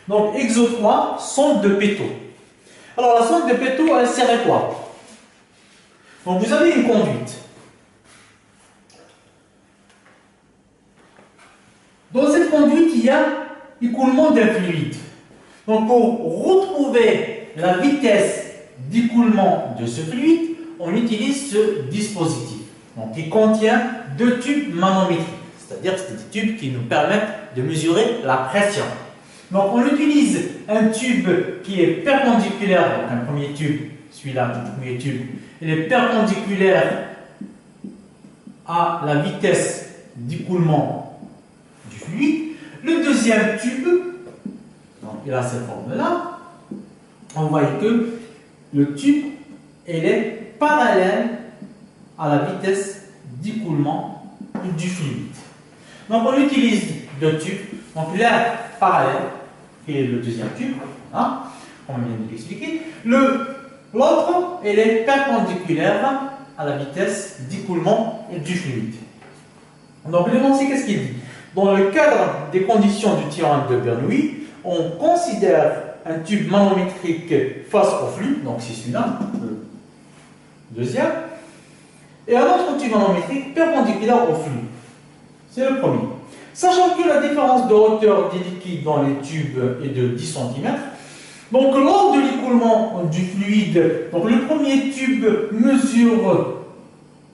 Donc, exo 3, sonde de Peto. Alors, la sonde de Peto, elle sert à quoi? Donc, vous avez une conduite. Dans cette conduite, il y a écoulement d'un fluide. Donc, pour retrouver la vitesse d'écoulement de ce fluide, on utilise ce dispositif. Donc, il contient deux tubes manométriques, c'est-à-dire que c'est des tubes qui nous permettent de mesurer la pression. Donc, on utilise un tube qui est perpendiculaire, donc un premier tube, celui-là, le premier tube, il est perpendiculaire à la vitesse d'écoulement du fluide. Le deuxième tube, donc il a cette forme-là, on voit que le tube il est parallèle à la vitesse d'écoulement du fluide. Donc on utilise deux tubes, donc l'un parallèle, qui est le deuxième tube, hein, comme on vient de l'expliquer. L'autre, il est perpendiculaire à la vitesse d'écoulement du fluide. Donc l'énoncé, qu'est-ce qu'il dit? Dans le cadre des conditions du théorème de Bernoulli, on considère un tube manométrique face au flux, donc c'est celui-là, le deuxième, et un autre tube manométrique perpendiculaire au flux. C'est le premier. Sachant que la différence de hauteur des liquides dans les tubes est de 10 cm, donc lors de l'écoulement du fluide, donc le premier tube mesure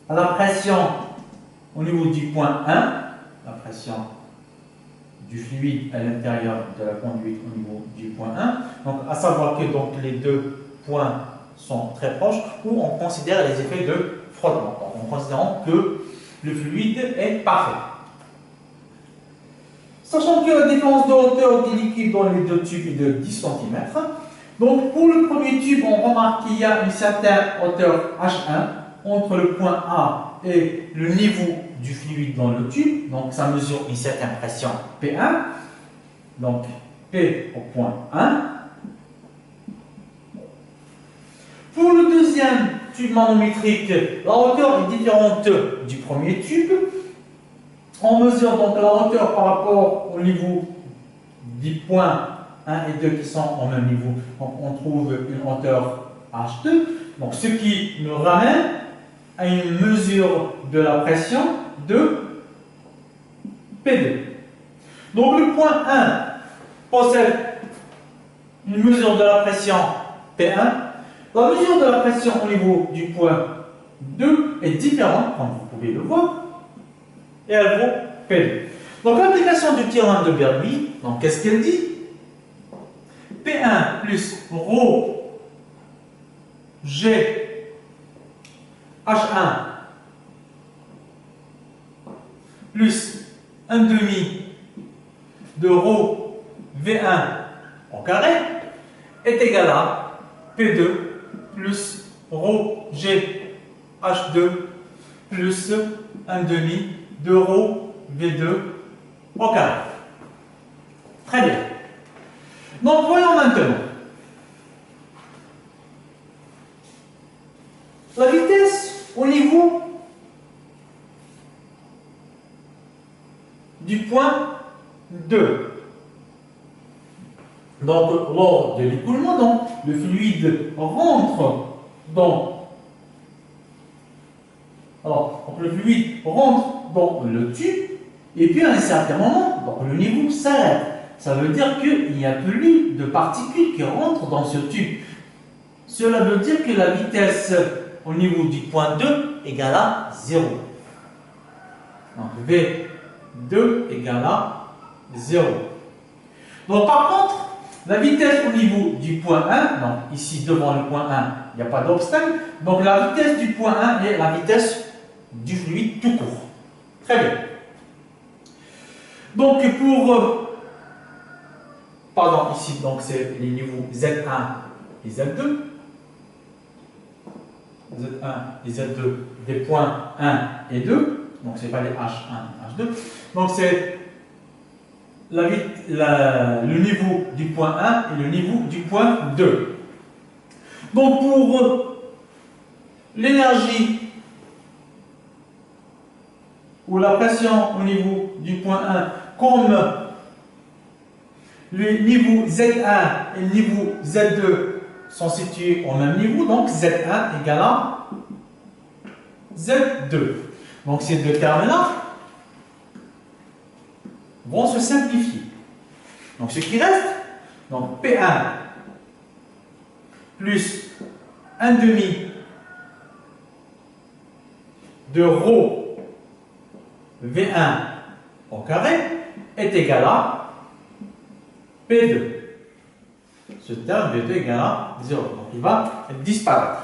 la pression au niveau du point 1, la pression du fluide à l'intérieur de la conduite au niveau du point 1. Donc, à savoir que donc, les deux points sont très proches, où on considère les effets de frottement. Donc, en considérant que le fluide est parfait. Sachant que la différence de hauteur des liquides dans les deux tubes est de 10 cm, donc pour le premier tube, on remarque qu'il y a une certaine hauteur H1 entre le point A et le niveau du fluide dans le tube, donc ça mesure une certaine pression P1, donc P au point 1. Pour le deuxième tube manométrique, la hauteur est différente du premier tube. On mesure donc la hauteur par rapport au niveau des points 1 et 2 qui sont au même niveau. Donc on trouve une hauteur H2, donc ce qui nous ramène à une mesure de la pression de P2. Donc le point 1 possède une mesure de la pression P1. La mesure de la pression au niveau du point 2 est différente, comme vous pouvez le voir, et elle vaut P2. Donc l'application du théorème de Bernoulli, donc qu'est-ce qu'elle dit? P1 plus ρ G H1 plus 1 demi de ρ V1 au carré est égal à P2 plus ρ G H2 plus 1 demi de ρ V2 au carré. Très bien. Donc voyons maintenant. La vitesse au niveau du point 2. Donc, lors de l'écoulement, le fluide rentre dans. Alors, donc le fluide rentre dans le tube, et puis à un certain moment, donc le niveau s'arrête. Ça veut dire qu'il n'y a plus de particules qui rentrent dans ce tube. Cela veut dire que la vitesse au niveau du point 2 égale à 0. Donc V2 égale à 0. Donc par contre, la vitesse au niveau du point 1, donc ici devant le point 1, il n'y a pas d'obstacle. Donc la vitesse du point 1 est la vitesse du fluide tout court. Très bien. Donc pour... pardon, ici, donc c'est les niveaux Z1 et Z2. Z1 et Z2 des points 1 et 2. Donc c'est pas les H1 et H2. Donc c'est le niveau du point 1 et le niveau du point 2. Donc pour l'énergie ou la pression au niveau du point 1, comme le niveau Z1 et le niveau Z2 sont situés au même niveau, donc Z1 égale à Z2. Donc ces deux termes-là vont se simplifier. Donc ce qui reste, donc P1 plus 1 demi de ρ V1 au carré est égal à P2. Ce terme V2 est égal à 0. Donc il va disparaître.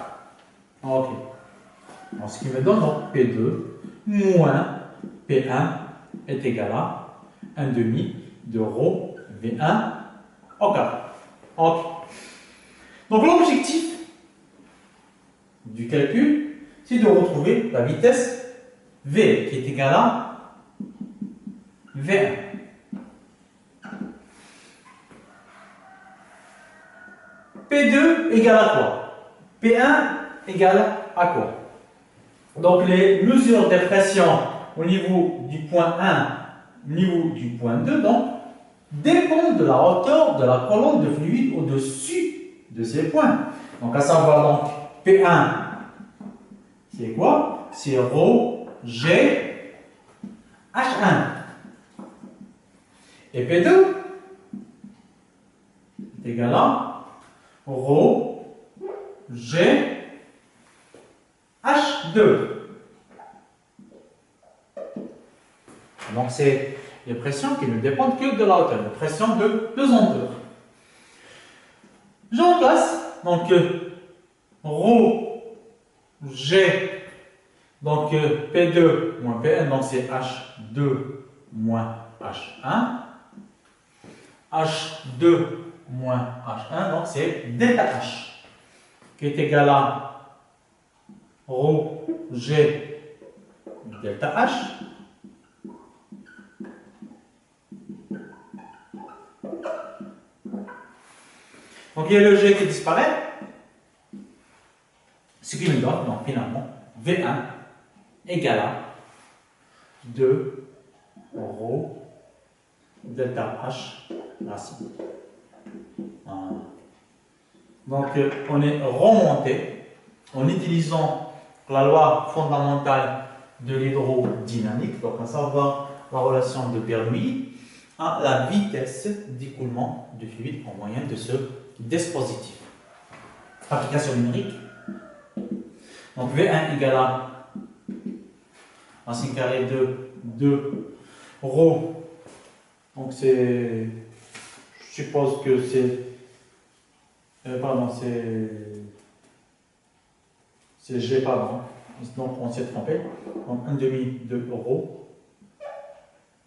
Ok. Donc, ce qui me donne donc P2 moins P1 est égal à 1 demi de ρ V1 au carré. Ok. Donc l'objectif du calcul, c'est de retrouver la vitesse V qui est égale à V1. P2 égale à quoi? P1 égale à quoi? Donc les mesures de pression au niveau du point 1, au niveau du point 2, donc, dépendent de la hauteur de la colonne de fluide au-dessus de ces points. Donc à savoir donc P1, c'est quoi? C'est ρ, G, H1. Et P2 est égal à ρ, G, H2. Donc c'est les pressions qui ne dépendent que de la hauteur, les pressions de pesanteur. Je remplace donc ρ, G, donc P2 moins P1, donc c'est H2 moins H1. H2 moins H1, donc c'est delta H, qui est égal à ρ, G, delta H. Donc il y a le G qui disparaît, ce qui me donne donc finalement V1 égale à 2 ρ delta H racine. Voilà. Donc on est remonté en utilisant la loi fondamentale de l'hydrodynamique, donc à savoir la relation de Bernoulli à la vitesse d'écoulement du fluide en moyenne de ce dispositif. Application numérique. Donc V1 égale à racine carrée de 2 ρ. Donc c'est, je suppose que c'est, pardon, c'est G, pardon. Donc on s'est trompé. Donc 1 demi de ρ.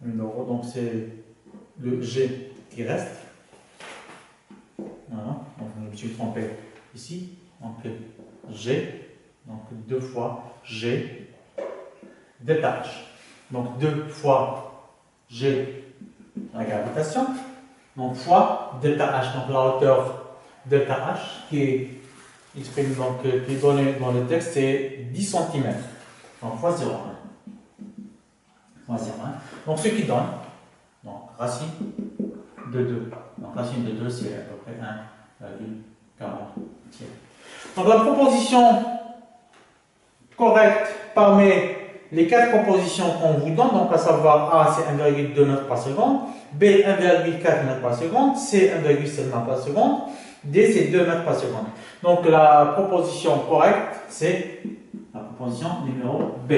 Donc c'est le G qui reste. Voilà. Donc je me suis trompé ici. Donc G. Donc 2 fois G delta H. Donc 2 fois G la gravitation. Donc fois delta H. Donc la hauteur delta H qui est exprimée, donc qui est donnée dans le texte, c'est 10 cm. Donc fois 0,1. Fois 0,1. Donc ce qui donne donc racine de 2. Donc racine de 2 c'est à peu près 1,40. Donc la proposition correcte parmi les 4 propositions qu'on vous donne, donc à savoir A c'est 1,2 mètres par seconde, B 1,4 mètres par seconde, C 1,7 mètres par seconde, D c'est 2 mètres par seconde. Donc la proposition correcte c'est la proposition numéro B.